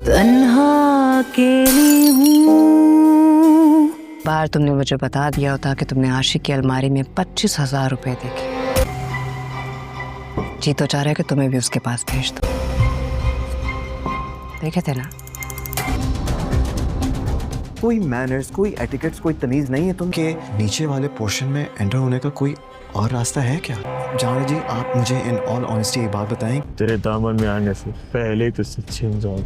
तन्हा अकेली हूँ। बार तुमने मुझे बता दिया होता कि तुमने आशिक की अलमारी में 25,000 रुपए देखे। जी तो चाह रहा है कि तुम्हें भी उसके पास भेज दो। देखे थे ना? कोई मैनर्स, कोई एटिकेट्स, कोई तमीज नहीं है तुमके नीचे वाले पोर्शन में एंटर होने का कोई और रास्ता है क्या? जाने जी, आप मुझे इन ऑल ऑनेस्टी एक बात बताएं। तेरे दामन में आने से पहले तो सच्चे इंसान।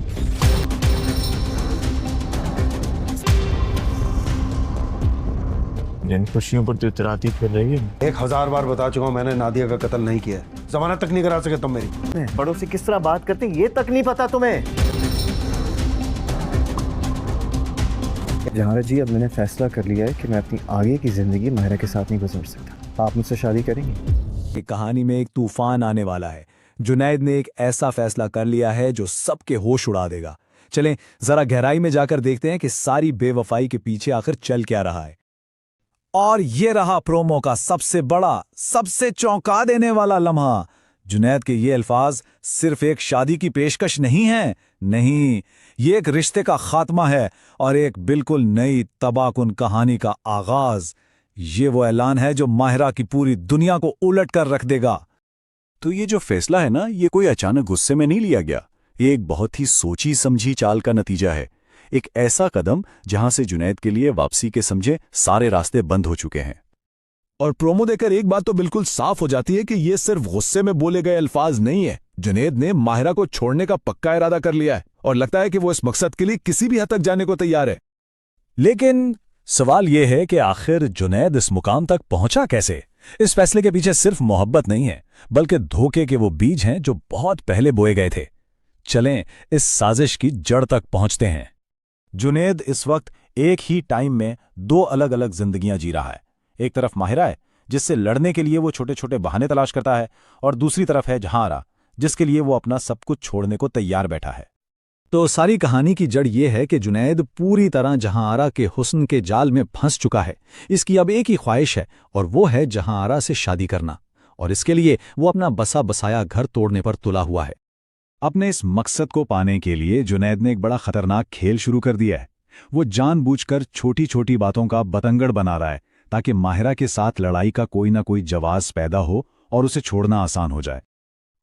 जिन खुशियों पर तू इतराती फिर रही है। 1000 बार बता चुका हूं मैंने नादिया का कत्ल नहीं किया है। जमानत तक नहीं करा सके तुम मेरी। बड़ों से किस तरह बात करते हैं ये तक नहीं पता तुम्हें। जहांरा जी, अब मैंने फैसला कर लिया है कि मैं अपनी आगे की जिंदगी माहिरा के साथ नहीं गुजार सकता। आप मुझसे शादी करेंगी? ये कहानी में एक तूफान आने वाला है। जुनैद ने एक ऐसा फैसला कर लिया है जो सबके होश उड़ा देगा। चलें जरा गहराई में जाकर देखते हैं कि सारी बेवफाई के पीछे आखिर चल क्या रहा है। और ये रहा प्रोमो का सबसे बड़ा, सबसे चौंका देने वाला लम्हा। जुनैद के ये अल्फाज सिर्फ एक शादी की पेशकश नहीं है, नहीं, ये एक रिश्ते का खात्मा है और एक बिल्कुल नई तबाहकुन कहानी का आगाज। ये वो ऐलान है जो माहिरा की पूरी दुनिया को उलट कर रख देगा। तो ये जो फैसला है ना, ये कोई अचानक गुस्से में नहीं लिया गया। ये एक बहुत ही सोची समझी चाल का नतीजा है। एक ऐसा कदम जहां से जुनैद के लिए वापसी के समझे सारे रास्ते बंद हो चुके हैं। और प्रोमो देखकर एक बात तो बिल्कुल साफ हो जाती है कि ये सिर्फ गुस्से में बोले गए अल्फाज नहीं है। जुनैद ने माहिरा को छोड़ने का पक्का इरादा कर लिया है और लगता है कि वो इस मकसद के लिए किसी भी हद तक जाने को तैयार है। लेकिन सवाल यह है कि आखिर जुनैद इस मुकाम तक पहुंचा कैसे? इस फैसले के पीछे सिर्फ मोहब्बत नहीं है, बल्कि धोखे के वो बीज हैं जो बहुत पहले बोए गए थे। चलें इस साजिश की जड़ तक पहुंचते हैं। जुनैद इस वक्त एक ही टाइम में दो अलग अलग जिंदगियां जी रहा है। एक तरफ माहिरा है जिससे लड़ने के लिए वो छोटे छोटे बहाने तलाश करता है, और दूसरी तरफ है जहांरा जिसके लिए वो अपना सब कुछ छोड़ने को तैयार बैठा है। तो सारी कहानी की जड़ ये है कि जुनैद पूरी तरह जहांरा के हुस्न के जाल में फंस चुका है। इसकी अब एक ही ख्वाहिश है और वो है जहांरा से शादी करना, और इसके लिए वो अपना बसा बसाया घर तोड़ने पर तुला हुआ है। अपने इस मकसद को पाने के लिए जुनैद ने एक बड़ा खतरनाक खेल शुरू कर दिया है। वो जानबूझकर छोटी छोटी बातों का बतंगड़ बना रहा है ताकि माहिरा के साथ लड़ाई का कोई ना कोई जवाब पैदा हो और उसे छोड़ना आसान हो जाए।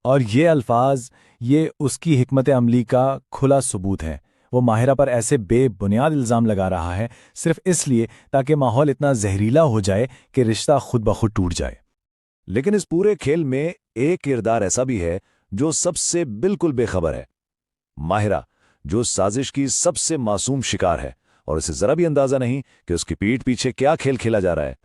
और ये अल्फाज, ये उसकी हिकमत अमली का खुला सबूत है। वो माहिरा पर ऐसे बेबुनियाद इल्ज़ाम लगा रहा है सिर्फ इसलिए ताकि माहौल इतना जहरीला हो जाए कि रिश्ता खुद ब खुद टूट जाए। लेकिन इस पूरे खेल में एक किरदार ऐसा भी है जो सबसे बिल्कुल बेखबर है। माहिरा, जो साजिश की सबसे मासूम शिकार है और उसे जरा भी अंदाजा नहीं कि उसकी पीठ पीछे क्या खेल खेला जा रहा है।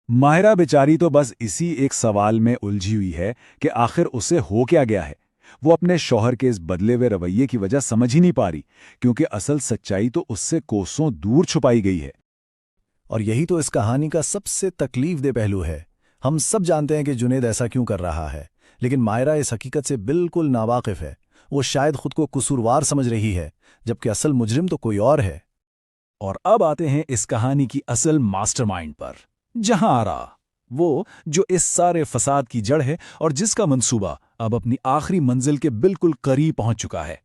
माहिरा बेचारी तो बस इसी एक सवाल में उलझी हुई है कि आखिर उसे हो क्या गया है। वो अपने शौहर के इस बदले हुए रवैये की वजह समझ ही नहीं पा रही, क्योंकि असल सच्चाई तो उससे कोसों दूर छुपाई गई है। और यही तो इस कहानी का सबसे तकलीफदेह पहलू है। हम सब जानते हैं कि जुनैद ऐसा क्यों कर रहा है, लेकिन माहिरा इस हकीकत से बिल्कुल नावाकिफ है। वो शायद खुद को कसूरवार समझ रही है, जबकि असल मुजरिम तो कोई और है। और अब आते हैं इस कहानी की असल मास्टरमाइंड पर, जहांरा, वो जो इस सारे फसाद की जड़ है और जिसका मंसूबा अब अपनी आखिरी मंजिल के बिल्कुल करीब पहुंच चुका है।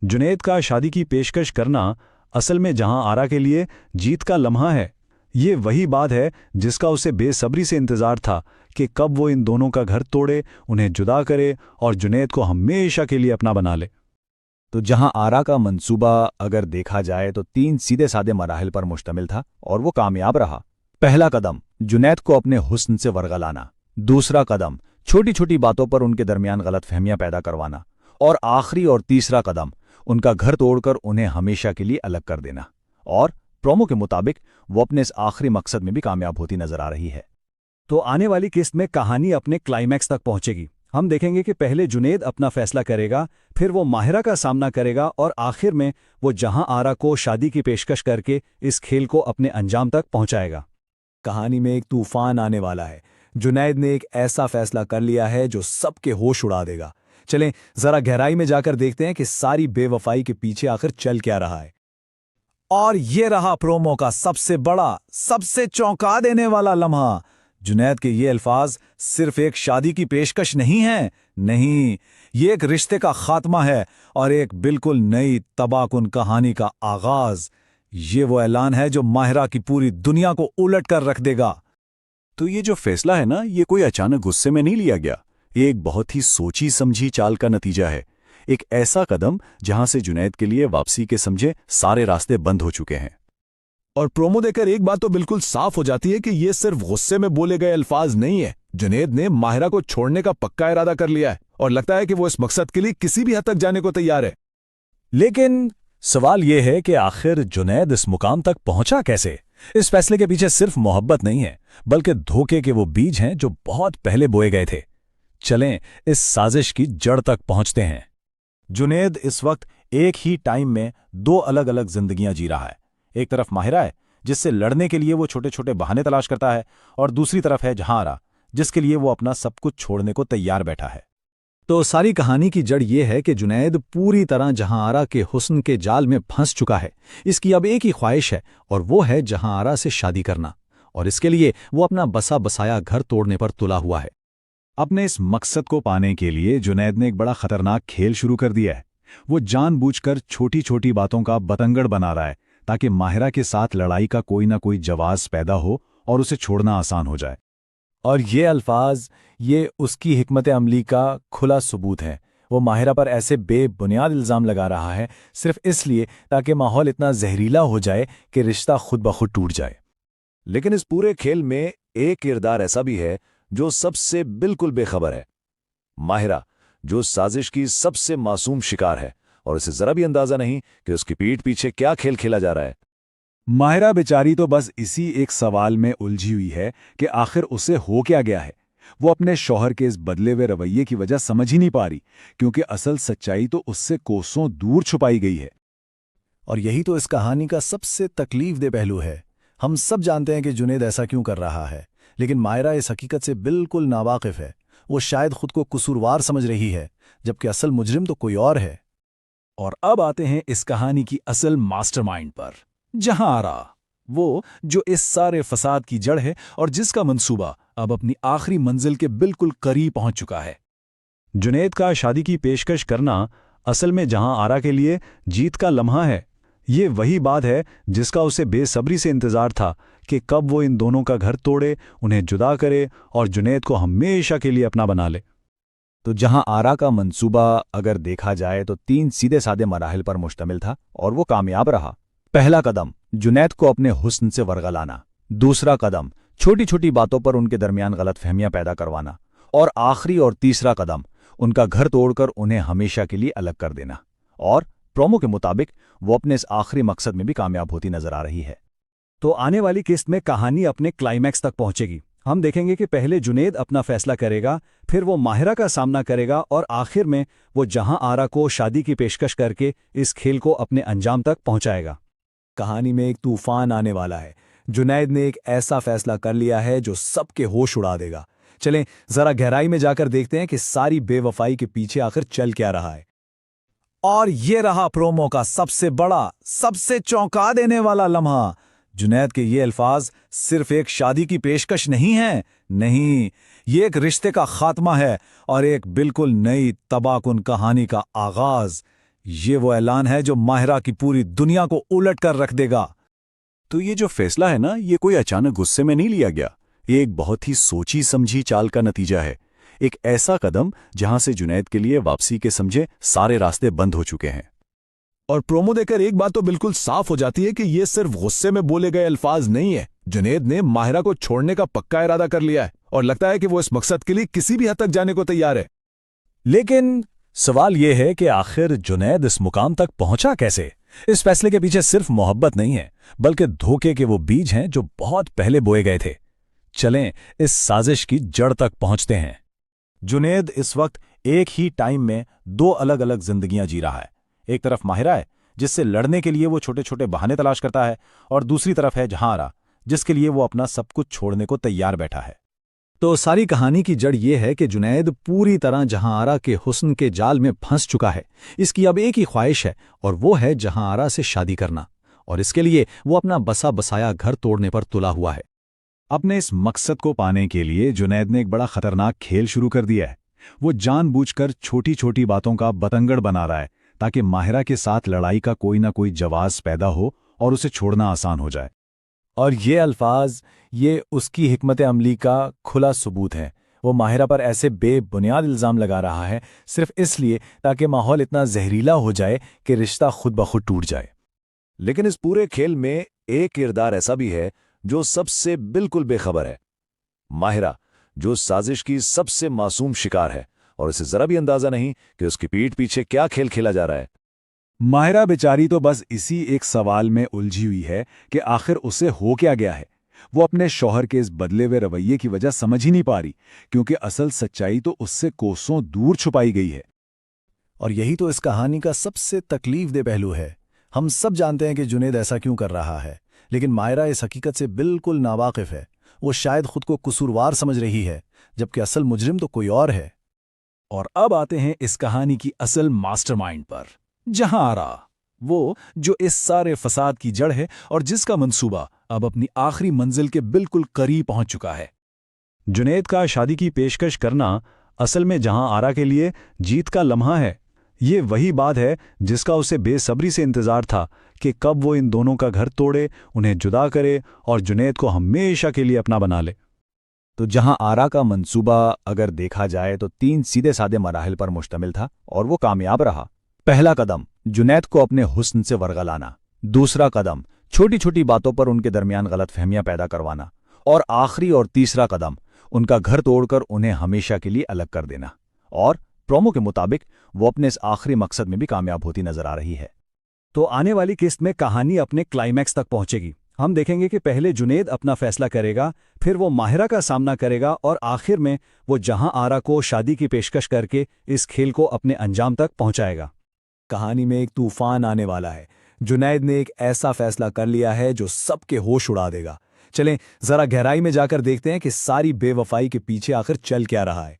जुनैद का शादी की पेशकश करना असल में जहांरा के लिए जीत का लम्हा है। ये वही बात है जिसका उसे बेसब्री से इंतजार था कि कब वो इन दोनों का घर तोड़े, उन्हें जुदा करे और जुनैद को हमेशा के लिए अपना बना ले। तो जहांरा का मंसूबा अगर देखा जाए तो 3 सीधे साधे मराहिल पर मुश्तमिल था और वो कामयाब रहा। पहला कदम, जुनैद को अपने हुस्न से वरगलाना। दूसरा कदम, छोटी छोटी बातों पर उनके दरमियान गलतफहमियां पैदा करवाना। और आखिरी और तीसरा कदम, उनका घर तोड़कर उन्हें हमेशा के लिए अलग कर देना। और प्रोमो के मुताबिक वो अपने इस आखिरी मकसद में भी कामयाब होती नजर आ रही है। तो आने वाली किस्त में कहानी अपने क्लाइमैक्स तक पहुंचेगी। हम देखेंगे कि पहले जुनैद अपना फैसला करेगा, फिर वो माहिरा का सामना करेगा और आखिर में वो जहांरा को शादी की पेशकश करके इस खेल को अपने अंजाम तक पहुंचाएगा। कहानी में एक तूफान आने वाला है। जुनैद ने एक ऐसा फैसला कर लिया है जो सबके होश उड़ा देगा। चलें जरा गहराई में जाकर देखते हैं कि सारी बेवफाई के पीछे आखिर चल क्या रहा है। और ये रहा प्रोमो का सबसे बड़ा, सबसे चौंका देने वाला लम्हा। जुनैद के ये अल्फाज सिर्फ एक शादी की पेशकश नहीं है, नहीं, ये एक रिश्ते का खात्मा है और एक बिल्कुल नई तबाहकुन कहानी का आगाज। ये वो ऐलान है जो माहिरा की पूरी दुनिया को उलट कर रख देगा। तो ये जो फैसला है ना, ये कोई अचानक गुस्से में नहीं लिया गया। ये एक बहुत ही सोची समझी चाल का नतीजा है। एक ऐसा कदम जहां से जुनैद के लिए वापसी के समझे सारे रास्ते बंद हो चुके हैं। और प्रोमो देखकर एक बात तो बिल्कुल साफ हो जाती है कि ये सिर्फ गुस्से में बोले गए अल्फाज नहीं है। जुनैद ने माहिरा को छोड़ने का पक्का इरादा कर लिया है और लगता है कि वो इस मकसद के लिए किसी भी हद तक जाने को तैयार है। लेकिन सवाल यह है कि आखिर जुनैद इस मुकाम तक पहुंचा कैसे? इस फैसले के पीछे सिर्फ मोहब्बत नहीं है, बल्कि धोखे के वो बीज हैं जो बहुत पहले बोए गए थे। चलें इस साजिश की जड़ तक पहुंचते हैं। जुनैद इस वक्त एक ही टाइम में दो अलग अलग जिंदगियां जी रहा है। एक तरफ माहिरा है जिससे लड़ने के लिए वो छोटे छोटे बहाने तलाश करता है, और दूसरी तरफ है जहांआरा जिसके लिए वो अपना सब कुछ छोड़ने को तैयार बैठा है। तो सारी कहानी की जड़ ये है कि जुनैद पूरी तरह जहांआरा के हुस्न के जाल में फंस चुका है। इसकी अब एक ही ख्वाहिश है और वो है जहांआरा से शादी करना, और इसके लिए वो अपना बसा बसाया घर तोड़ने पर तुला हुआ है। अपने इस मकसद को पाने के लिए जुनैद ने एक बड़ा खतरनाक खेल शुरू कर दिया है। वो जानबूझकर छोटी छोटी बातों का बतंगड़ बना रहा है ताकि माहिरा के साथ लड़ाई का कोई ना कोई जवाब पैदा हो और उसे छोड़ना आसान हो जाए। और ये अल्फाज, ये उसकी हिकमत अमली का खुला सबूत है। वो माहिरा पर ऐसे बेबुनियाद इल्ज़ाम लगा रहा है सिर्फ इसलिए ताकि माहौल इतना जहरीला हो जाए कि रिश्ता खुद ब खुद टूट जाए। लेकिन इस पूरे खेल में एक किरदार ऐसा भी है जो सबसे बिल्कुल बेखबर है। माहिरा, जो साजिश की सबसे मासूम शिकार है और उसे जरा भी अंदाजा नहीं कि उसकी पीठ पीछे क्या खेल खेला जा रहा है। माहिरा बेचारी तो बस इसी एक सवाल में उलझी हुई है कि आखिर उसे हो क्या गया है। वो अपने शौहर के इस बदले हुए रवैये की वजह समझ ही नहीं पा रही, क्योंकि असल सच्चाई तो उससे कोसों दूर छुपाई गई है। और यही तो इस कहानी का सबसे तकलीफदेह पहलू है। हम सब जानते हैं कि जुनैद ऐसा क्यों कर रहा है, लेकिन माहिरा इस हकीकत से बिल्कुल नावाकिफ है। वो शायद खुद को कसूरवार समझ रही है, जबकि असल मुजरिम तो कोई और है। और अब आते हैं इस कहानी की असल मास्टरमाइंड पर, जहांआरा, वो जो इस सारे फसाद की जड़ है और जिसका मंसूबा अब अपनी आखिरी मंजिल के बिल्कुल करीब पहुंच चुका है। जुनैद का शादी की पेशकश करना असल में जहांआरा के लिए जीत का लम्हा है। ये वही बात है जिसका उसे बेसब्री से इंतजार था कि कब वो इन दोनों का घर तोड़े, उन्हें जुदा करे और जुनैद को हमेशा के लिए अपना बना ले। तो जहांआरा का मंसूबा अगर देखा जाए तो 3 सीधे साधे मराहिल पर मुश्तमिल था और वो कामयाब रहा। पहला कदम, जुनैद को अपने हुस्न से वरगलाना। दूसरा कदम, छोटी छोटी बातों पर उनके दरमियान गलतफहमियां पैदा करवाना। और आखिरी और तीसरा कदम, उनका घर तोड़कर उन्हें हमेशा के लिए अलग कर देना। और प्रोमो के मुताबिक वो अपने इस आखिरी मकसद में भी कामयाब होती नजर आ रही है। तो आने वाली किस्त में कहानी अपने क्लाइमैक्स तक पहुंचेगी। हम देखेंगे कि पहले जुनैद अपना फैसला करेगा, फिर वो माहिरा का सामना करेगा और आखिर में वो जहांआरा को शादी की पेशकश करके इस खेल को अपने अंजाम तक पहुंचाएगा। कहानी में एक तूफान आने वाला है। जुनैद ने एक ऐसा फैसला कर लिया है जो सबके होश उड़ा देगा। चलें जरा गहराई में जाकर देखते हैं कि सारी बेवफाई के पीछे आखिर चल क्या रहा है। और ये रहा प्रोमो का सबसे बड़ा, सबसे चौंका देने वाला लम्हा। जुनैद के ये अल्फाज सिर्फ एक शादी की पेशकश नहीं है, नहीं, ये एक रिश्ते का खात्मा है और एक बिल्कुल नई तबाहकुन कहानी का आगाज। ये वो ऐलान है जो माहिरा की पूरी दुनिया को उलट कर रख देगा। तो ये जो फैसला है ना, ये कोई अचानक गुस्से में नहीं लिया गया। ये एक बहुत ही सोची समझी चाल का नतीजा है। एक ऐसा कदम जहां से जुनैद के लिए वापसी के समझे सारे रास्ते बंद हो चुके हैं। और प्रोमो देखकर एक बात तो बिल्कुल साफ हो जाती है कि ये सिर्फ गुस्से में बोले गए अल्फाज नहीं है। जुनैद ने माहिरा को छोड़ने का पक्का इरादा कर लिया है और लगता है कि वो इस मकसद के लिए किसी भी हद तक जाने को तैयार है। लेकिन सवाल यह है कि आखिर जुनैद इस मुकाम तक पहुंचा कैसे? इस फैसले के पीछे सिर्फ मोहब्बत नहीं है, बल्कि धोखे के वो बीज हैं जो बहुत पहले बोए गए थे। चलें इस साजिश की जड़ तक पहुंचते हैं। जुनैद इस वक्त एक ही टाइम में दो अलग अलग जिंदगियां जी रहा है। एक तरफ माहिरा है जिससे लड़ने के लिए वो छोटे छोटे बहाने तलाश करता है, और दूसरी तरफ है जहांआरा जिसके लिए वो अपना सब कुछ छोड़ने को तैयार बैठा है। तो सारी कहानी की जड़ ये है कि जुनैद पूरी तरह जहांआरा के हुस्न के जाल में फंस चुका है। इसकी अब एक ही ख्वाहिश है और वो है जहांआरा से शादी करना, और इसके लिए वो अपना बसा बसाया घर तोड़ने पर तुला हुआ है। अपने इस मकसद को पाने के लिए जुनैद ने एक बड़ा खतरनाक खेल शुरू कर दिया है। वो जानबूझकर छोटी छोटी बातों का बतंगड़ बना रहा है ताकि माहिरा के साथ लड़ाई का कोई ना कोई जवाब पैदा हो और उसे छोड़ना आसान हो जाए। और ये अल्फाज, ये उसकी हिकमत अमली का खुला सबूत है। वो माहिरा पर ऐसे बेबुनियाद इल्ज़ाम लगा रहा है सिर्फ इसलिए ताकि माहौल इतना जहरीला हो जाए कि रिश्ता खुद ब खुद टूट जाए। लेकिन इस पूरे खेल में एक किरदार ऐसा भी है जो सबसे बिल्कुल बेखबर है, माहिरा, जो साजिश की सबसे मासूम शिकार है और इसे जरा भी अंदाजा नहीं कि उसकी पीठ पीछे क्या खेल खेला जा रहा है। माहिरा बेचारी तो बस इसी एक सवाल में उलझी हुई है कि आखिर उसे हो क्या गया है। वो अपने शौहर के इस बदले हुए रवैये की वजह समझ ही नहीं पा रही, क्योंकि असल सच्चाई तो उससे कोसों दूर छुपाई गई है। और यही तो इस कहानी का सबसे तकलीफदेह पहलू है। हम सब जानते हैं कि जुनैद ऐसा क्यों कर रहा है, लेकिन मायरा इस हकीकत से बिल्कुल नावाकिफ है। वो शायद खुद को कसूरवार समझ रही है, जबकि असल मुजरिम तो कोई और है। और अब आते हैं इस कहानी की असल मास्टरमाइंड पर, जहां आरा, वो जो इस सारे फसाद की जड़ है और जिसका मंसूबा अब अपनी आखिरी मंजिल के बिल्कुल करीब पहुंच चुका है। जुनैद का शादी की पेशकश करना असल में जहां आरा के लिए जीत का लम्हा है। ये वही बात है जिसका उसे बेसब्री से इंतजार था कि कब वो इन दोनों का घर तोड़े, उन्हें जुदा करे और जुनैद को हमेशा के लिए अपना बना ले। तो जहां आरा का मंसूबा अगर देखा जाए तो 3 सीधे साधे मराहिल पर मुश्तमिल था और वो कामयाब रहा। पहला कदम, जुनैद को अपने हुस्न से वरगलाना। दूसरा कदम, छोटी छोटी बातों पर उनके दरमियान गलतफहमियां पैदा करवाना। और आखिरी और तीसरा कदम, उनका घर तोड़कर उन्हें हमेशा के लिए अलग कर देना। और प्रोमो के मुताबिक वो अपने इस आखिरी मकसद में भी कामयाब होती नजर आ रही है। तो आने वाली किस्त में कहानी अपने क्लाइमैक्स तक पहुंचेगी। हम देखेंगे कि पहले जुनैद अपना फैसला करेगा, फिर वो माहिरा का सामना करेगा और आखिर में वो जहां आरा को शादी की पेशकश करके इस खेल को अपने अंजाम तक पहुंचाएगा। कहानी में एक तूफान आने वाला है। जुनैद ने एक ऐसा फैसला कर लिया है जो सबके होश उड़ा देगा। चलें जरा गहराई में जाकर देखते हैं कि सारी बेवफाई के पीछे आखिर चल क्या रहा है।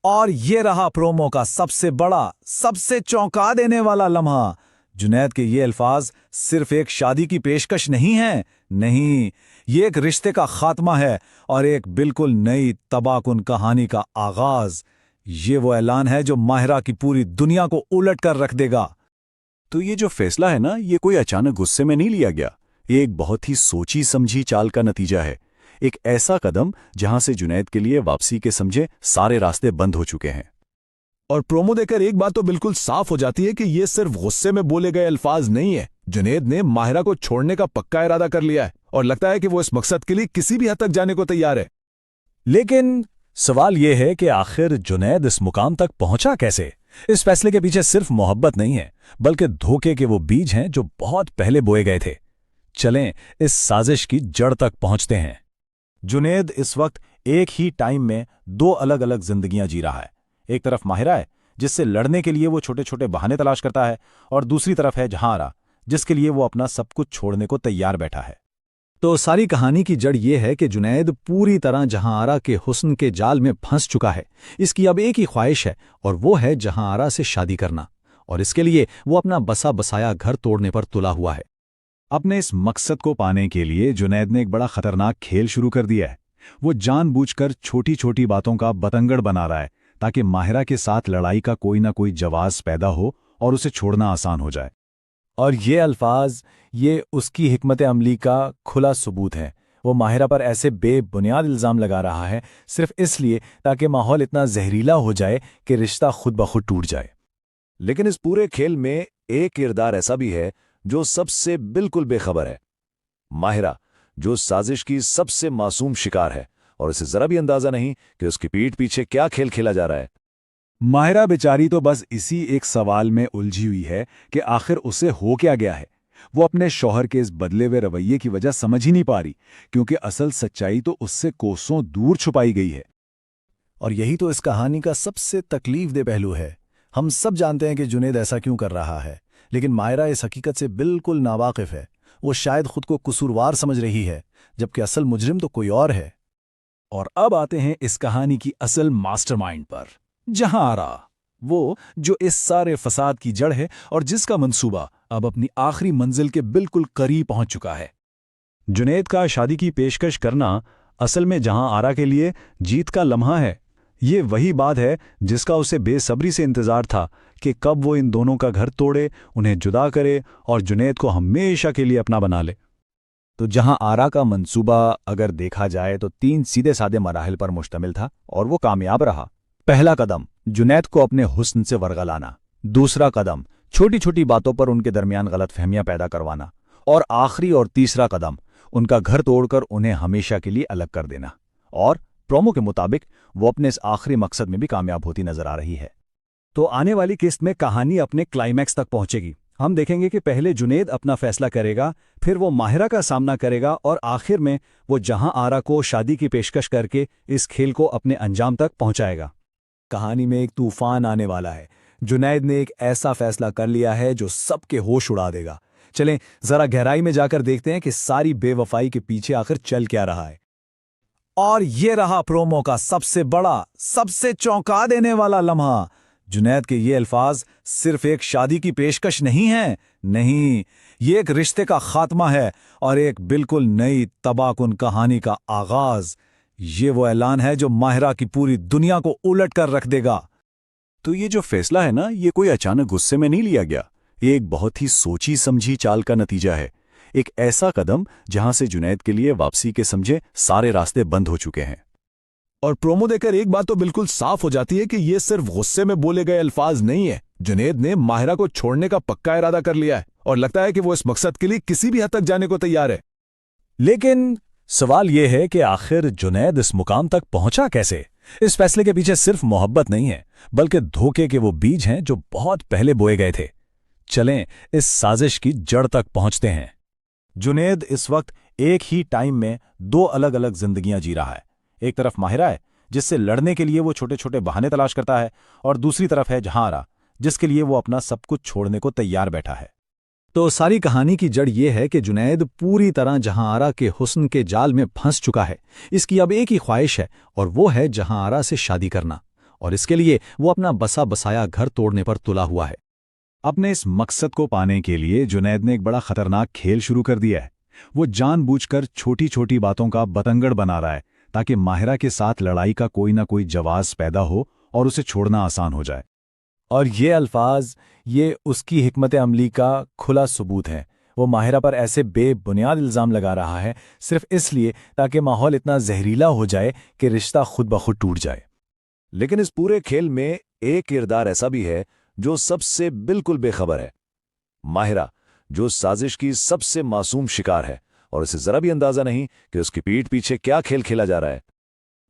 और ये रहा प्रोमो का सबसे बड़ा, सबसे चौंका देने वाला लम्हा। जुनैद के ये अल्फाज सिर्फ एक शादी की पेशकश नहीं है, नहीं, ये एक रिश्ते का खात्मा है और एक बिल्कुल नई तबाहकुन कहानी का आगाज। ये वो ऐलान है जो माहिरा की पूरी दुनिया को उलट कर रख देगा। तो ये जो फैसला है ना, ये कोई अचानक गुस्से में नहीं लिया गया। ये एक बहुत ही सोची समझी चाल का नतीजा है। एक ऐसा कदम जहां से जुनैद के लिए वापसी के समझे सारे रास्ते बंद हो चुके हैं। और प्रोमो देखकर एक बात तो बिल्कुल साफ हो जाती है कि ये सिर्फ गुस्से में बोले गए अल्फाज नहीं है। जुनैद ने माहिरा को छोड़ने का पक्का इरादा कर लिया है और लगता है कि वो इस मकसद के लिए किसी भी हद तक जाने को तैयार है। लेकिन सवाल यह है कि आखिर जुनैद इस मुकाम तक पहुंचा कैसे? इस फैसले के पीछे सिर्फ मोहब्बत नहीं है, बल्कि धोखे के वो बीज हैं जो बहुत पहले बोए गए थे। चलें इस साजिश की जड़ तक पहुंचते हैं। जुनैद इस वक्त एक ही टाइम में 2 अलग अलग जिंदगियां जी रहा है। एक तरफ माहिरा है जिससे लड़ने के लिए वो छोटे छोटे बहाने तलाश करता है, और दूसरी तरफ है जहां आरा जिसके लिए वो अपना सब कुछ छोड़ने को तैयार बैठा है। तो सारी कहानी की जड़ ये है कि जुनैद पूरी तरह जहां आरा के हुस्न के जाल में फंस चुका है। इसकी अब एक ही ख्वाहिश है और वो है जहां आरा से शादी करना, और इसके लिए वो अपना बसा बसाया घर तोड़ने पर तुला हुआ है। अपने इस मकसद को पाने के लिए जुनैद ने एक बड़ा खतरनाक खेल शुरू कर दिया है। वो जानबूझकर छोटी छोटी बातों का बतंगड़ बना रहा है ताकि माहिरा के साथ लड़ाई का कोई ना कोई जवाब पैदा हो और उसे छोड़ना आसान हो जाए। और ये अल्फाज, ये उसकी हिकमत अमली का खुला सबूत है। वो माहिरा पर ऐसे बेबुनियाद इल्ज़ाम लगा रहा है सिर्फ इसलिए ताकि माहौल इतना जहरीला हो जाए कि रिश्ता खुद ब खुद टूट जाए। लेकिन इस पूरे खेल में एक किरदार ऐसा भी है जो सबसे बिल्कुल बेखबर है, माहिरा, जो साजिश की सबसे मासूम शिकार है और इसे जरा भी अंदाजा नहीं कि उसकी पीठ पीछे क्या खेल खेला जा रहा है। माहिरा बेचारी तो बस इसी एक सवाल में उलझी हुई है कि आखिर उसे हो क्या गया है। वो अपने शौहर के इस बदले हुए रवैये की वजह समझ ही नहीं पा रही, क्योंकि असल सच्चाई तो उससे कोसों दूर छुपाई गई है। और यही तो इस कहानी का सबसे तकलीफदेह पहलू है। हम सब जानते हैं कि जुनैद ऐसा क्यों कर रहा है, लेकिन मायरा इस हकीकत से बिल्कुल नावाकिफ है। वो शायद खुद को कसूरवार समझ रही है, जबकि असल मुजरिम तो कोई और है। और अब आते हैं इस कहानी की असल मास्टरमाइंड पर, जहां आरा, वो जो इस सारे फसाद की जड़ है और जिसका मंसूबा अब अपनी आखिरी मंजिल के बिल्कुल करीब पहुंच चुका है। जुनैद का शादी की पेशकश करना असल में जहां आरा के लिए जीत का लम्हा है। ये वही बात है जिसका उसे बेसब्री से इंतजार था कि कब वो इन दोनों का घर तोड़े, उन्हें जुदा करे और जुनैद को हमेशा के लिए अपना बना ले। तो जहां आरा का मंसूबा अगर देखा जाए तो 3 सीधे साधे मराहिल पर मुश्तमिल था और वो कामयाब रहा। पहला कदम जुनैद को अपने हुस्न से वरगलाना, दूसरा कदम छोटी छोटी बातों पर उनके दरमियान गलतफहमियां पैदा करवाना, और आखिरी और तीसरा कदम उनका घर तोड़कर उन्हें हमेशा के लिए अलग कर देना। और प्रोमो के मुताबिक वो अपने इस आखिरी मकसद में भी कामयाब होती नजर आ रही है। तो आने वाली किस्त में कहानी अपने क्लाइमैक्स तक पहुंचेगी। हम देखेंगे कि पहले जुनैद अपना फैसला करेगा, फिर वो माहिरा का सामना करेगा और आखिर में वो जहां आरा को शादी की पेशकश करके इस खेल को अपने अंजाम तक पहुंचाएगा। कहानी में एक तूफान आने वाला है। जुनैद ने एक ऐसा फैसला कर लिया है जो सबके होश उड़ा देगा। चलें जरा गहराई में जाकर देखते हैं कि सारी बेवफाई के पीछे आखिर चल क्या रहा है। और ये रहा प्रोमो का सबसे बड़ा, सबसे चौंका देने वाला लम्हा। जुनैद के ये अल्फाज सिर्फ एक शादी की पेशकश नहीं है, नहीं, ये एक रिश्ते का खात्मा है और एक बिल्कुल नई तबाहकुन कहानी का आगाज। ये वो ऐलान है जो माहिरा की पूरी दुनिया को उलट कर रख देगा। तो ये जो फैसला है ना, ये कोई अचानक गुस्से में नहीं लिया गया। ये एक बहुत ही सोची समझी चाल का नतीजा है। एक ऐसा कदम जहां से जुनैद के लिए वापसी के समझे सारे रास्ते बंद हो चुके हैं। और प्रोमो देखकर एक बात तो बिल्कुल साफ हो जाती है कि ये सिर्फ गुस्से में बोले गए अल्फाज नहीं है। जुनैद ने माहिरा को छोड़ने का पक्का इरादा कर लिया है और लगता है कि वो इस मकसद के लिए किसी भी हद तक जाने को तैयार है। लेकिन सवाल यह है कि आखिर जुनैद इस मुकाम तक पहुंचा कैसे? इस फैसले के पीछे सिर्फ मोहब्बत नहीं है, बल्कि धोखे के वो बीज हैं जो बहुत पहले बोए गए थे। चलें इस साजिश की जड़ तक पहुंचते हैं। जुनैद इस वक्त एक ही टाइम में 2 अलग अलग जिंदगियां जी रहा है। एक तरफ माहिरा है जिससे लड़ने के लिए वो छोटे छोटे बहाने तलाश करता है, और दूसरी तरफ है जहां आरा जिसके लिए वो अपना सब कुछ छोड़ने को तैयार बैठा है। तो सारी कहानी की जड़ ये है कि जुनैद पूरी तरह जहां आरा के हुस्न के जाल में फंस चुका है। इसकी अब एक ही ख्वाहिश है और वो है जहां आरा से शादी करना, और इसके लिए वो अपना बसा बसाया घर तोड़ने पर तुला हुआ है। अपने इस मकसद को पाने के लिए जुनैद ने एक बड़ा खतरनाक खेल शुरू कर दिया है। वो जानबूझकर छोटी छोटी बातों का बतंगड़ बना रहा है ताकि माहिरा के साथ लड़ाई का कोई ना कोई जवाब पैदा हो और उसे छोड़ना आसान हो जाए। और ये अल्फाज, ये उसकी हिकमत अमली का खुला सबूत है। वो माहिरा पर ऐसे बेबुनियाद इल्ज़ाम लगा रहा है सिर्फ इसलिए ताकि माहौल इतना जहरीला हो जाए कि रिश्ता खुद ब खुद टूट जाए। लेकिन इस पूरे खेल में एक किरदार ऐसा भी है जो सबसे बिल्कुल बेखबर है। माहिरा, जो साजिश की सबसे मासूम शिकार है और उसे जरा भी अंदाजा नहीं कि उसकी पीठ पीछे क्या खेल खेला जा रहा है।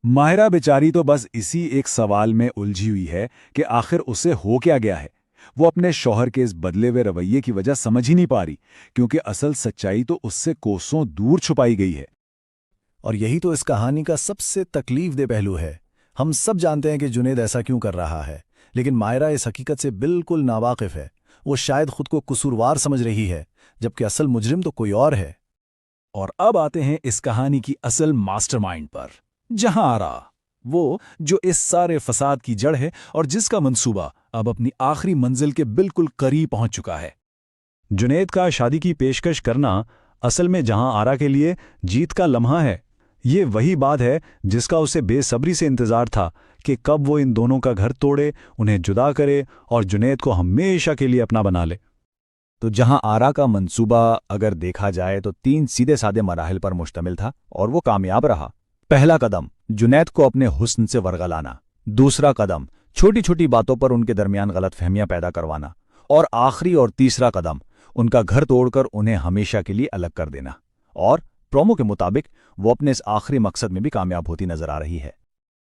माहिरा बेचारी तो बस इसी एक सवाल में उलझी हुई है कि आखिर उसे हो क्या गया है। वो अपने शौहर के इस बदले हुए रवैये की वजह समझ ही नहीं पा रही, क्योंकि असल सच्चाई तो उससे कोसों दूर छुपाई गई है। और यही तो इस कहानी का सबसे तकलीफदेह पहलू है। हम सब जानते हैं कि जुनैद ऐसा क्यों कर रहा है, लेकिन माहिरा इस हकीकत से बिल्कुल नावाकिफ है। वो शायद खुद को कसूरवार समझ रही है, जबकि असल मुजरिम तो कोई और है। और अब आते हैं इस कहानी की असल मास्टरमाइंड पर, जहां आरा, वो जो इस सारे फसाद की जड़ है और जिसका मंसूबा अब अपनी आखिरी मंजिल के बिल्कुल करीब पहुंच चुका है। जुनैद का शादी की पेशकश करना असल में जहां आरा के लिए जीत का लम्हा है। ये वही बात है जिसका उसे बेसब्री से इंतजार था कि कब वो इन दोनों का घर तोड़े, उन्हें जुदा करे और जुनैद को हमेशा के लिए अपना बना ले। तो जहां आरा का मंसूबा अगर देखा जाए तो 3 सीधे साधे मराहिल पर मुश्तमिल था और वो कामयाब रहा। पहला कदम जुनैद को अपने हुस्न से वरगलाना, दूसरा कदम छोटी छोटी बातों पर उनके दरमियान गलतफहमियां पैदा करवाना, और आखिरी और तीसरा कदम उनका घर तोड़कर उन्हें हमेशा के लिए अलग कर देना। और प्रोमो के मुताबिक वो अपने इस आखिरी मकसद में भी कामयाब होती नजर आ रही है।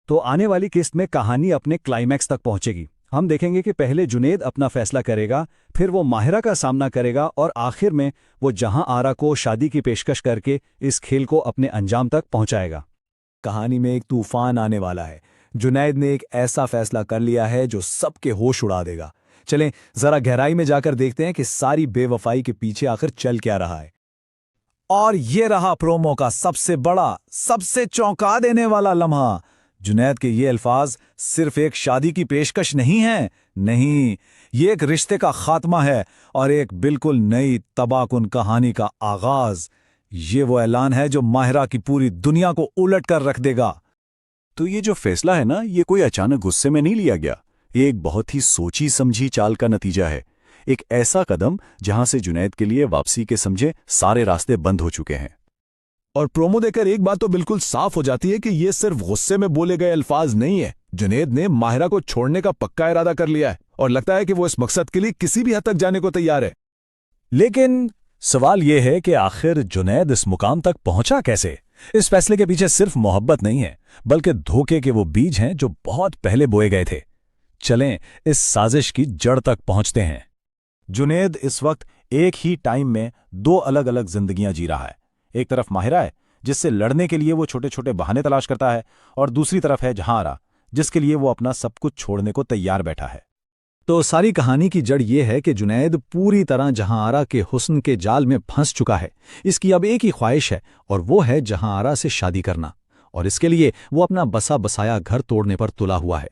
तो आने वाली किस्त में कहानी अपने क्लाइमैक्स तक पहुंचेगी। हम देखेंगे कि पहले जुनैद अपना फैसला करेगा, फिर वो माहिरा का सामना करेगा और आखिर में वो जहां आरा को शादी की पेशकश करके इस खेल को अपने अंजाम तक पहुंचाएगा। कहानी में एक तूफान आने वाला है। जुनैद ने एक ऐसा फैसला कर लिया है जो सबके होश उड़ा देगा। चलें जरा गहराई में जाकर देखते हैं कि सारी बेवफाई के पीछे आखिर चल क्या रहा है। और ये रहा प्रोमो का सबसे बड़ा, सबसे चौंका देने वाला लम्हा। जुनैद के ये अल्फाज सिर्फ एक शादी की पेशकश नहीं है, नहीं, ये एक रिश्ते का खात्मा है और एक बिल्कुल नई तबाहकुन कहानी का आगाज। ये वो ऐलान है जो माहिरा की पूरी दुनिया को उलट कर रख देगा। तो ये जो फैसला है ना, ये कोई अचानक गुस्से में नहीं लिया गया। ये एक बहुत ही सोची समझी चाल का नतीजा है। एक ऐसा कदम जहां से जुनैद के लिए वापसी के समझे सारे रास्ते बंद हो चुके हैं। और प्रोमो देखकर एक बात तो बिल्कुल साफ हो जाती है कि ये सिर्फ गुस्से में बोले गए अल्फाज नहीं है। जुनैद ने माहिरा को छोड़ने का पक्का इरादा कर लिया है और लगता है कि वो इस मकसद के लिए किसी भी हद तक जाने को तैयार है। लेकिन सवाल यह है कि आखिर जुनैद इस मुकाम तक पहुंचा कैसे? इस फैसले के पीछे सिर्फ मोहब्बत नहीं है, बल्कि धोखे के वो बीज हैं जो बहुत पहले बोए गए थे। चलें इस साजिश की जड़ तक पहुंचते हैं। जुनैद इस वक्त एक ही टाइम में दो अलग अलग जिंदगियां जी रहा है। एक तरफ माहिरा है, जिससे लड़ने के लिए वो छोटे छोटे बहाने तलाश करता है, और दूसरी तरफ है जहांआरा, जिसके लिए वो अपना सब कुछ छोड़ने को तैयार बैठा है। तो सारी कहानी की जड़ ये है कि जुनैद पूरी तरह जहांआरा के हुस्न के जाल में फंस चुका है। इसकी अब एक ही ख्वाहिश है, और वो है जहांआरा से शादी करना, और इसके लिए वो अपना बसा बसाया घर तोड़ने पर तुला हुआ है।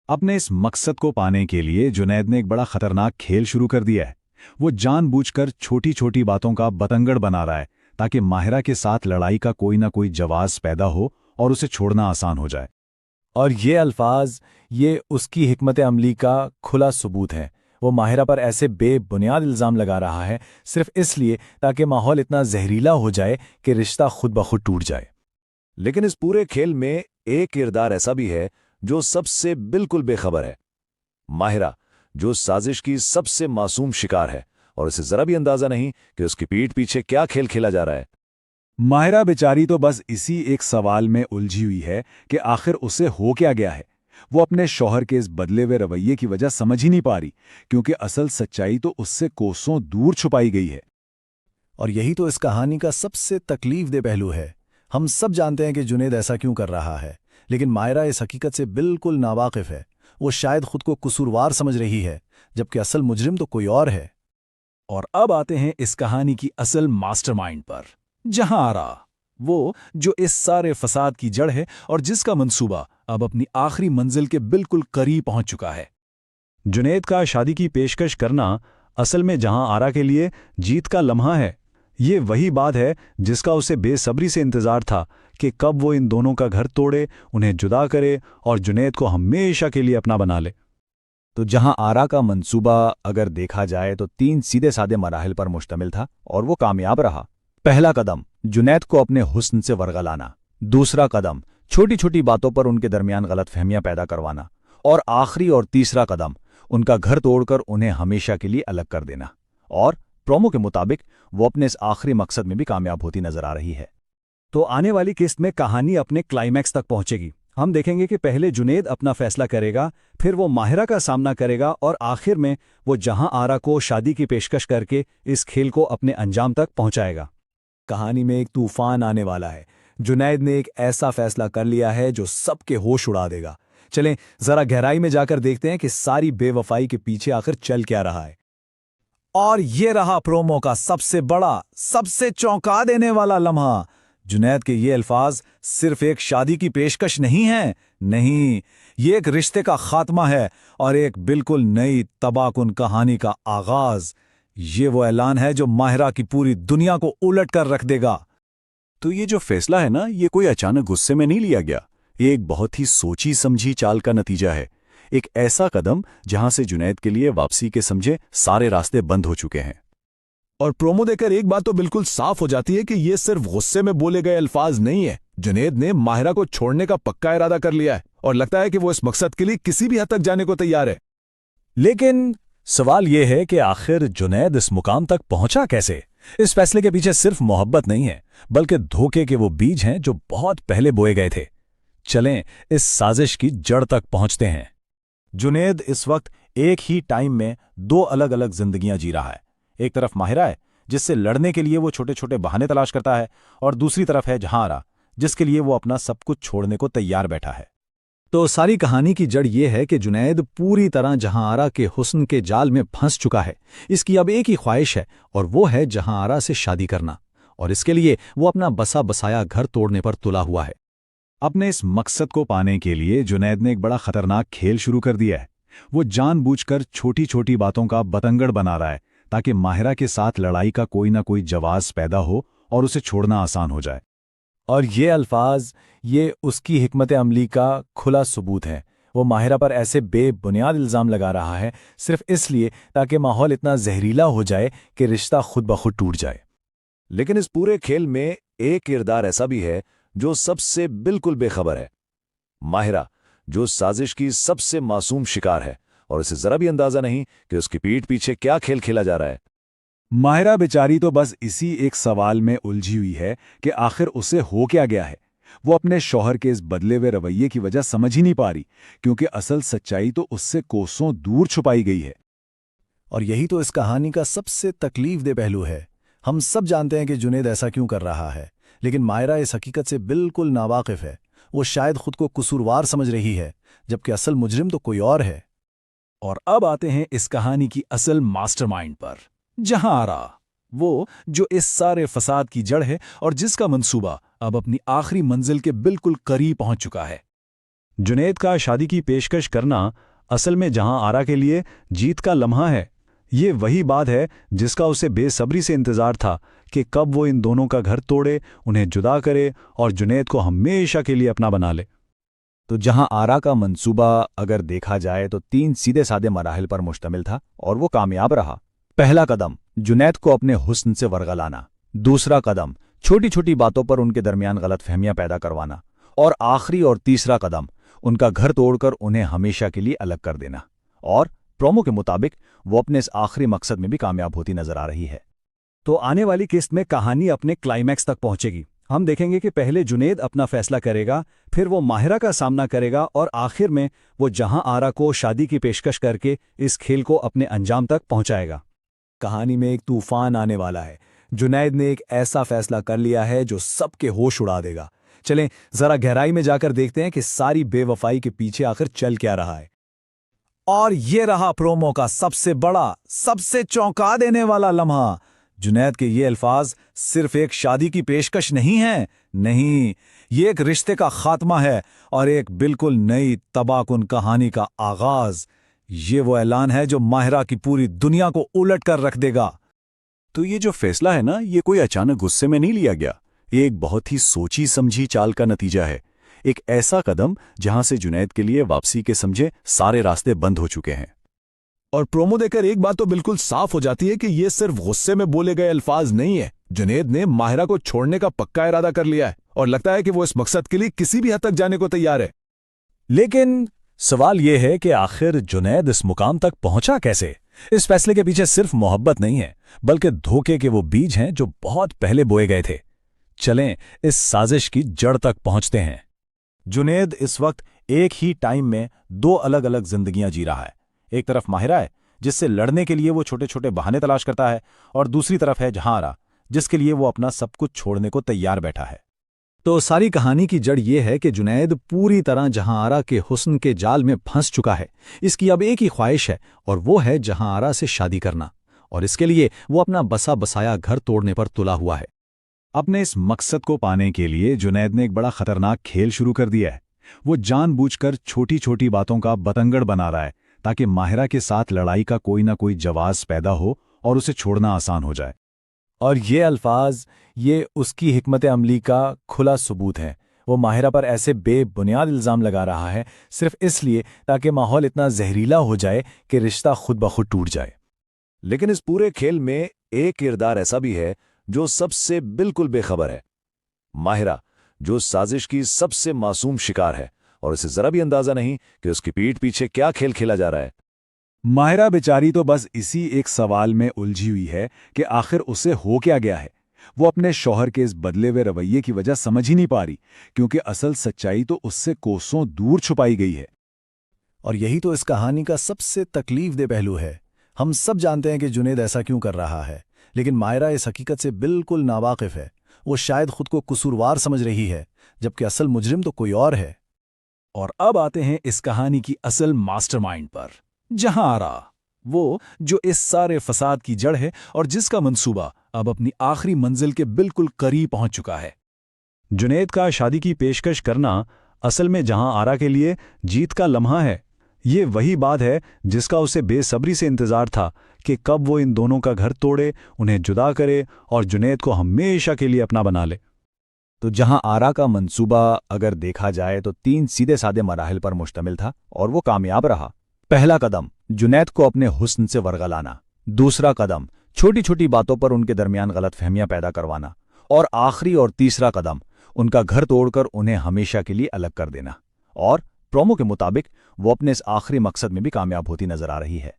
अपने इस मकसद को पाने के लिए जुनैद ने एक बड़ा खतरनाक खेल शुरू कर दिया है। वो जानबूझकर छोटी छोटी बातों का बतंगड़ बना रहा है, ताकि माहिरा के साथ लड़ाई का कोई ना कोई जवाब पैदा हो और उसे छोड़ना आसान हो जाए। और ये अल्फाज, ये उसकी हिकमत अमली का खुला सबूत है। वो माहिरा पर ऐसे बेबुनियाद इल्ज़ाम लगा रहा है सिर्फ इसलिए ताकि माहौल इतना जहरीला हो जाए कि रिश्ता खुद ब खुद टूट जाए। लेकिन इस पूरे खेल में एक किरदार ऐसा भी है जो सबसे बिल्कुल बेखबर है। माहिरा, जो साजिश की सबसे मासूम शिकार है, और उसे जरा भी अंदाजा नहीं कि उसकी पीठ पीछे क्या खेल खेला जा रहा है। माहिरा बेचारी तो बस इसी एक सवाल में उलझी हुई है कि आखिर उसे हो क्या गया है। वो अपने शौहर के इस बदले हुए रवैये की वजह समझ ही नहीं पा रही, क्योंकि असल सच्चाई तो उससे कोसों दूर छुपाई गई है। और यही तो इस कहानी का सबसे तकलीफदेह पहलू है। हम सब जानते हैं कि जुनैद ऐसा क्यों कर रहा है, लेकिन माहिरा इस हकीकत से बिल्कुल नावाकिफ है। वो शायद खुद को कसूरवार समझ रही है, जबकि असल मुजरिम तो कोई और है। और अब आते हैं इस कहानी की असल मास्टरमाइंड पर, जहांआरा, वो जो इस सारे फसाद की जड़ है और जिसका मंसूबा अब अपनी आखिरी मंजिल के बिल्कुल करीब पहुंच चुका है। जुनैद का शादी की पेशकश करना असल में जहांआरा के लिए जीत का लम्हा है। ये वही बात है जिसका उसे बेसब्री से इंतजार था कि कब वो इन दोनों का घर तोड़े, उन्हें जुदा करे और जुनैद को हमेशा के लिए अपना बना ले। तो जहांआरा का मंसूबा अगर देखा जाए तो 3 सीधे साधे मराहिल पर मुश्तमिल था, और वो कामयाब रहा। पहला कदम, जुनैद को अपने हुस्न से वरगलाना। दूसरा कदम, छोटी छोटी बातों पर उनके दरमियान गलतफहमियां पैदा करवाना। और आखिरी और तीसरा कदम, उनका घर तोड़कर उन्हें हमेशा के लिए अलग कर देना। और प्रोमो के मुताबिक वो अपने इस आखिरी मकसद में भी कामयाब होती नजर आ रही है। तो आने वाली किस्त में कहानी अपने क्लाइमैक्स तक पहुंचेगी। हम देखेंगे कि पहले जुनैद अपना फैसला करेगा, फिर वो माहिरा का सामना करेगा, और आखिर में वो जहांआरा को शादी की पेशकश करके इस खेल को अपने अंजाम तक पहुंचाएगा। कहानी में एक तूफान आने वाला है। जुनैद ने एक ऐसा फैसला कर लिया है जो सबके होश उड़ा देगा। चलें जरा गहराई में जाकर देखते हैं कि सारी बेवफाई के पीछे आखिर चल क्या रहा है। और ये रहा प्रोमो का सबसे बड़ा, सबसे चौंका देने वाला लम्हा। जुनैद के ये अल्फाज सिर्फ एक शादी की पेशकश नहीं है, नहीं, ये एक रिश्ते का खात्मा है और एक बिल्कुल नई तबाहकुन कहानी का आगाज। ये वो ऐलान है जो माहिरा की पूरी दुनिया को उलट कर रख देगा। तो ये जो फैसला है ना, ये कोई अचानक गुस्से में नहीं लिया गया। ये एक बहुत ही सोची समझी चाल का नतीजा है। एक ऐसा कदम जहां से जुनैद के लिए वापसी के समझे सारे रास्ते बंद हो चुके हैं। और प्रोमो देखकर एक बात तो बिल्कुल साफ हो जाती है कि ये सिर्फ गुस्से में बोले गए अल्फाज नहीं है। जुनैद ने माहिरा को छोड़ने का पक्का इरादा कर लिया है, और लगता है कि वो इस मकसद के लिए किसी भी हद तक जाने को तैयार है। लेकिन सवाल ये है कि आखिर जुनैद इस मुकाम तक पहुंचा कैसे? इस फैसले के पीछे सिर्फ मोहब्बत नहीं है, बल्कि धोखे के वो बीज हैं जो बहुत पहले बोए गए थे। चलें इस साजिश की जड़ तक पहुंचते हैं। जुनैद इस वक्त एक ही टाइम में दो अलग अलग जिंदगियां जी रहा है। एक तरफ माहिरा है, जिससे लड़ने के लिए वो छोटे छोटे बहाने तलाश करता है, और दूसरी तरफ है जहांआरा, जिसके लिए वो अपना सब कुछ छोड़ने को तैयार बैठा है। तो सारी कहानी की जड़ ये है कि जुनैद पूरी तरह जहांआरा के हुस्न के जाल में फंस चुका है। इसकी अब एक ही ख्वाहिश है, और वो है जहांआरा से शादी करना, और इसके लिए वो अपना बसा बसाया घर तोड़ने पर तुला हुआ है। अपने इस मकसद को पाने के लिए जुनैद ने एक बड़ा खतरनाक खेल शुरू कर दिया है। वो जानबूझकर छोटी छोटी बातों का बतंगड़ बना रहा है, ताकि माहिरा के साथ लड़ाई का कोई ना कोई जवाब पैदा हो और उसे छोड़ना आसान हो जाए। और ये अल्फाज, ये उसकी हिकमत अमली का खुला सबूत है। वो माहिरा पर ऐसे बेबुनियाद इल्ज़ाम लगा रहा है सिर्फ इसलिए ताकि माहौल इतना जहरीला हो जाए कि रिश्ता खुद ब खुद टूट जाए। लेकिन इस पूरे खेल में एक किरदार ऐसा भी है जो सबसे बिल्कुल बेखबर है। माहिरा, जो साजिश की सबसे मासूम शिकार है और उसे जरा भी अंदाजा नहीं कि उसकी पीठ पीछे क्या खेल खेला जा रहा है। माहिरा बेचारी तो बस इसी एक सवाल में उलझी हुई है कि आखिर उसे हो क्या गया है। वो अपने शौहर के इस बदले हुए रवैये की वजह समझ ही नहीं पा रही, क्योंकि असल सच्चाई तो उससे कोसों दूर छुपाई गई है। और यही तो इस कहानी का सबसे तकलीफदेह पहलू है। हम सब जानते हैं कि जुनैद ऐसा क्यों कर रहा है, लेकिन मायरा इस हकीकत से बिल्कुल नावाकिफ है। वो शायद खुद को कसूरवार समझ रही है, जबकि असल मुजरिम तो कोई और है। और अब आते हैं इस कहानी की असल मास्टरमाइंड पर, जहां आरा, वो जो इस सारे फसाद की जड़ है और जिसका मंसूबा अब अपनी आखिरी मंजिल के बिल्कुल करीब पहुंच चुका है। जुनैद का शादी की पेशकश करना असल में जहां आरा के लिए जीत का लम्हा है। ये वही बात है जिसका उसे बेसब्री से इंतजार था कि कब वो इन दोनों का घर तोड़े, उन्हें जुदा करे और जुनैद को हमेशा के लिए अपना बना ले। तो जहां आरा का मंसूबा अगर देखा जाए तो 3 सीधे साधे मराहिल पर मुश्तमिल था और वो कामयाब रहा। पहला कदम, जुनैद को अपने हुस्न से वरगलाना। दूसरा कदम, छोटी छोटी बातों पर उनके दरमियान गलतफहमियां पैदा करवाना। और आखिरी और तीसरा कदम, उनका घर तोड़कर उन्हें हमेशा के लिए अलग कर देना। और प्रोमो के मुताबिक वो अपने इस आखिरी मकसद में भी कामयाब होती नजर आ रही है। तो आने वाली किस्त में कहानी अपने क्लाइमैक्स तक पहुंचेगी। हम देखेंगे कि पहले जुनैद अपना फैसला करेगा, फिर वो माहिरा का सामना करेगा और आखिर में वो जहां आरा को शादी की पेशकश करके इस खेल को अपने अंजाम तक पहुंचाएगा। कहानी में एक तूफान आने वाला है। जुनैद ने एक ऐसा फैसला कर लिया है जो सबके होश उड़ा देगा। चलें जरा गहराई में जाकर देखते हैं कि सारी बेवफाई के पीछे आखिर चल क्या रहा है। और ये रहा प्रोमो का सबसे बड़ा, सबसे चौंका देने वाला लम्हा। जुनैद के ये अल्फाज सिर्फ एक शादी की पेशकश नहीं है, नहीं, ये एक रिश्ते का खात्मा है और एक बिल्कुल नई तबाहकुन कहानी का आगाज। ये वो ऐलान है जो माहिरा की पूरी दुनिया को उलट कर रख देगा। तो ये जो फैसला है ना, ये कोई अचानक गुस्से में नहीं लिया गया। ये एक बहुत ही सोची समझी चाल का नतीजा है। एक ऐसा कदम जहां से जुनैद के लिए वापसी के समझे सारे रास्ते बंद हो चुके हैं। और प्रोमो देखकर एक बात तो बिल्कुल साफ हो जाती है कि ये सिर्फ गुस्से में बोले गए अल्फाज नहीं है। जुनैद ने माहिरा को छोड़ने का पक्का इरादा कर लिया है और लगता है कि वो इस मकसद के लिए किसी भी हद तक जाने को तैयार है। लेकिन सवाल यह है कि आखिर जुनैद इस मुकाम तक पहुंचा कैसे? इस फैसले के पीछे सिर्फ मोहब्बत नहीं है, बल्कि धोखे के वो बीज हैं जो बहुत पहले बोए गए थे। चलें इस साजिश की जड़ तक पहुंचते हैं। जुनैद इस वक्त एक ही टाइम में 2 अलग अलग जिंदगियां जी रहा है। एक तरफ माहिरा है जिससे लड़ने के लिए वो छोटे छोटे बहाने तलाश करता है, और दूसरी तरफ है जहां आरा जिसके लिए वो अपना सब कुछ छोड़ने को तैयार बैठा है। तो सारी कहानी की जड़ ये है कि जुनैद पूरी तरह जहां आरा के हुस्न के जाल में फंस चुका है। इसकी अब एक ही ख्वाहिश है और वो है जहां आरा से शादी करना, और इसके लिए वो अपना बसा बसाया घर तोड़ने पर तुला हुआ है। अपने इस मकसद को पाने के लिए जुनैद ने एक बड़ा खतरनाक खेल शुरू कर दिया है। वो जानबूझकर छोटी छोटी बातों का बतंगड़ बना रहा है ताकि माहिरा के साथ लड़ाई का कोई ना कोई जवाब पैदा हो और उसे छोड़ना आसान हो जाए। और ये अल्फाज, ये उसकी हिकमत अमली का खुला सबूत है। वो माहिरा पर ऐसे बेबुनियाद इल्ज़ाम लगा रहा है सिर्फ इसलिए ताकि माहौल इतना जहरीला हो जाए कि रिश्ता खुद ब खुद टूट जाए। लेकिन इस पूरे खेल में एक किरदार ऐसा भी है जो सबसे बिल्कुल बेखबर है। माहिरा, जो साजिश की सबसे मासूम शिकार है और उसे जरा भी अंदाजा नहीं कि उसकी पीठ पीछे क्या खेल खेला जा रहा है। माहिरा बेचारी तो बस इसी एक सवाल में उलझी हुई है कि आखिर उसे हो क्या गया है। वो अपने शौहर के इस बदले हुए रवैये की वजह समझ ही नहीं पा रही, क्योंकि असल सच्चाई तो उससे कोसों दूर छुपाई गई है। और यही तो इस कहानी का सबसे तकलीफदेह पहलू है। हम सब जानते हैं कि जुनैद ऐसा क्यों कर रहा है, लेकिन मायरा इस हकीकत से बिल्कुल नावाकिफ है। वो शायद खुद को कसूरवार समझ रही है, जबकि असल मुजरिम तो कोई और है। और अब आते हैं इस कहानी की असल मास्टरमाइंड पर, जहां आरा, वो जो इस सारे फसाद की जड़ है और जिसका मंसूबा अब अपनी आखिरी मंजिल के बिल्कुल करीब पहुंच चुका है। जुनैद का शादी की पेशकश करना असल में जहां आरा के लिए जीत का लम्हा है। ये वही बात है जिसका उसे बेसब्री से इंतजार था कि कब वो इन दोनों का घर तोड़े, उन्हें जुदा करे और जुनैद को हमेशा के लिए अपना बना ले। तो जहां आरा का मंसूबा अगर देखा जाए तो 3 सीधे साधे मराहिल पर मुश्तमिल था और वो कामयाब रहा। पहला कदम जुनैद को अपने हुस्न से वरगलाना, दूसरा कदम छोटी छोटी बातों पर उनके दरमियान गलतफहमियां पैदा करवाना, और आखिरी और तीसरा कदम उनका घर तोड़कर उन्हें हमेशा के लिए अलग कर देना। और प्रोमो के मुताबिक वो अपने इस आखिरी मकसद में भी कामयाब होती नजर आ रही है।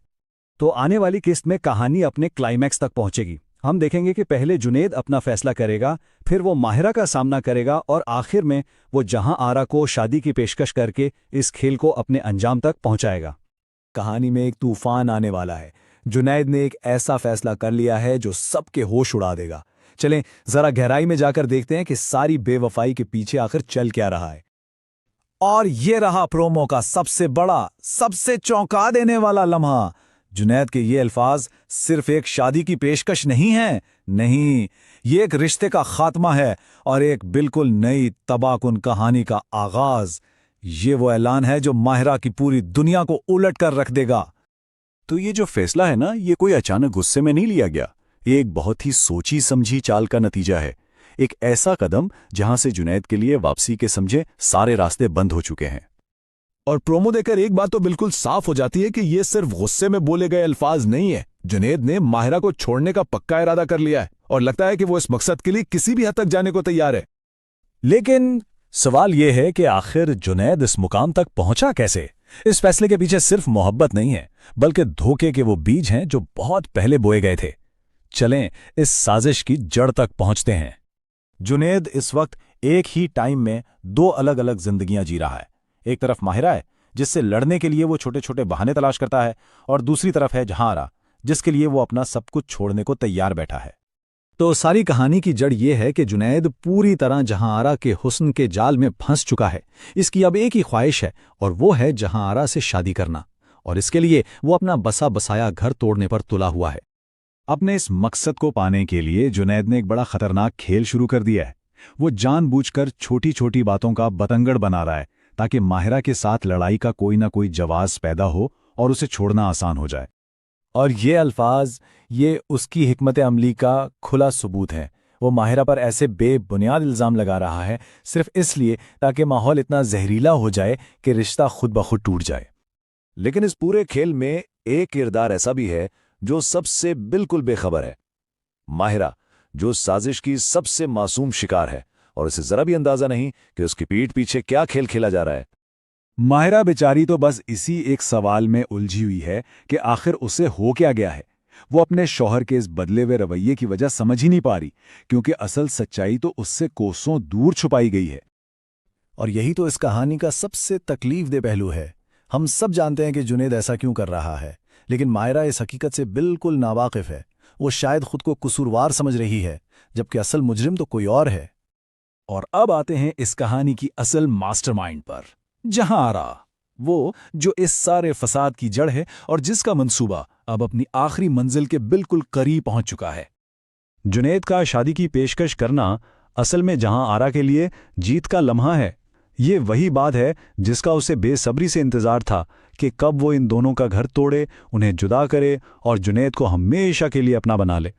तो आने वाली किस्त में कहानी अपने क्लाइमैक्स तक पहुंचेगी। हम देखेंगे कि पहले जुनैद अपना फैसला करेगा, फिर वो माहिरा का सामना करेगा और आखिर में वो जहां आरा को शादी की पेशकश करके इस खेल को अपने अंजाम तक पहुंचाएगा। कहानी में एक तूफान आने वाला है। जुनैद ने एक ऐसा फैसला कर लिया है जो सबके होश उड़ा देगा। चलें जरा गहराई में जाकर देखते हैं कि सारी बेवफाई के पीछे आखिर चल क्या रहा है। और ये रहा प्रोमो का सबसे बड़ा, सबसे चौंका देने वाला लम्हा। जुनैद के ये अल्फाज सिर्फ एक शादी की पेशकश नहीं है, नहीं, ये एक रिश्ते का खात्मा है और एक बिल्कुल नई तबाहकुन कहानी का आगाज। ये वो ऐलान है जो माहिरा की पूरी दुनिया को उलट कर रख देगा। तो ये जो फैसला है ना, ये कोई अचानक गुस्से में नहीं लिया गया। ये एक बहुत ही सोची समझी चाल का नतीजा है। एक ऐसा कदम जहां से जुनैद के लिए वापसी के समझे सारे रास्ते बंद हो चुके हैं। और प्रोमो देखकर एक बात तो बिल्कुल साफ हो जाती है कि ये सिर्फ गुस्से में बोले गए अल्फाज नहीं है। जुनैद ने माहिरा को छोड़ने का पक्का इरादा कर लिया है और लगता है कि वो इस मकसद के लिए किसी भी हद तक जाने को तैयार है। लेकिन सवाल यह है कि आखिर जुनैद इस मुकाम तक पहुंचा कैसे? इस फैसले के पीछे सिर्फ मोहब्बत नहीं है, बल्कि धोखे के वो बीज हैं जो बहुत पहले बोए गए थे। चलें इस साजिश की जड़ तक पहुंचते हैं। जुनैद इस वक्त एक ही टाइम में 2 अलग अलग जिंदगियां जी रहा है। एक तरफ माहिरा है जिससे लड़ने के लिए वो छोटे छोटे बहाने तलाश करता है, और दूसरी तरफ है जहां आरा जिसके लिए वो अपना सब कुछ छोड़ने को तैयार बैठा है। तो सारी कहानी की जड़ ये है कि जुनैद पूरी तरह जहां आरा के हुस्न के जाल में फंस चुका है। इसकी अब एक ही ख्वाहिश है और वो है जहां आरा से शादी करना, और इसके लिए वो अपना बसा बसाया घर तोड़ने पर तुला हुआ है। अपने इस मकसद को पाने के लिए जुनैद ने एक बड़ा खतरनाक खेल शुरू कर दिया है। वो जानबूझकर छोटी छोटी बातों का बतंगड़ बना रहा है ताकि माहिरा के साथ लड़ाई का कोई ना कोई जवाब पैदा हो और उसे छोड़ना आसान हो जाए। और ये अल्फाज, ये उसकी हिकमत अमली का खुला सबूत है। वो माहिरा पर ऐसे बेबुनियाद इल्ज़ाम लगा रहा है सिर्फ इसलिए ताकि माहौल इतना जहरीला हो जाए कि रिश्ता खुद ब खुद टूट जाए। लेकिन इस पूरे खेल में एक किरदार ऐसा भी है जो सबसे बिल्कुल बेखबर है। माहिरा, जो साजिश की सबसे मासूम शिकार है और उसे जरा भी अंदाजा नहीं कि उसकी पीठ पीछे क्या खेल खेला जा रहा है। माहिरा बेचारी तो बस इसी एक सवाल में उलझी हुई है कि आखिर उसे हो क्या गया है। वो अपने शौहर के इस बदले हुए रवैये की वजह समझ ही नहीं पा रही, क्योंकि असल सच्चाई तो उससे कोसों दूर छुपाई गई है। और यही तो इस कहानी का सबसे तकलीफदेह पहलू है। हम सब जानते हैं कि जुनैद ऐसा क्यों कर रहा है, लेकिन माहिरा इस हकीकत से बिल्कुल नावाकिफ है। वो शायद खुद को कसूरवार समझ रही है, जबकि असल मुजरिम तो कोई और है। और अब आते हैं इस कहानी की असल मास्टरमाइंड पर, जहां आरा, वो जो इस सारे फसाद की जड़ है और जिसका मंसूबा अब अपनी आखिरी मंजिल के बिल्कुल करीब पहुंच चुका है। जुनैद का शादी की पेशकश करना असल में जहां आरा के लिए जीत का लम्हा है। ये वही बात है जिसका उसे बेसब्री से इंतजार था कि कब वो इन दोनों का घर तोड़े, उन्हें जुदा करे और जुनैद को हमेशा के लिए अपना बना ले।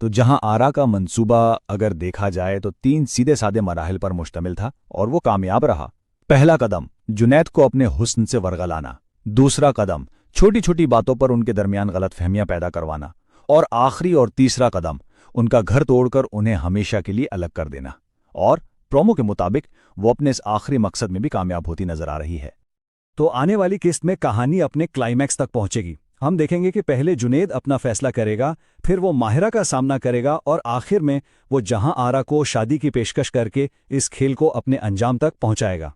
तो जहां आरा का मंसूबा अगर देखा जाए तो 3 सीधे साधे मराहिल पर मुश्तमिल था और वो कामयाब रहा। पहला कदम जुनैद को अपने हुस्न से वरगलाना, दूसरा कदम छोटी छोटी बातों पर उनके दरमियान गलतफहमियां पैदा करवाना, और आखिरी और तीसरा कदम उनका घर तोड़कर उन्हें हमेशा के लिए अलग कर देना। और प्रोमो के मुताबिक वो अपने इस आखिरी मकसद में भी कामयाब होती नजर आ रही है। तो आने वाली किस्त में कहानी अपने क्लाइमैक्स तक पहुंचेगी। हम देखेंगे कि पहले जुनैद अपना फैसला करेगा, फिर वो माहिरा का सामना करेगा और आखिर में वो जहां आरा को शादी की पेशकश करके इस खेल को अपने अंजाम तक पहुंचाएगा।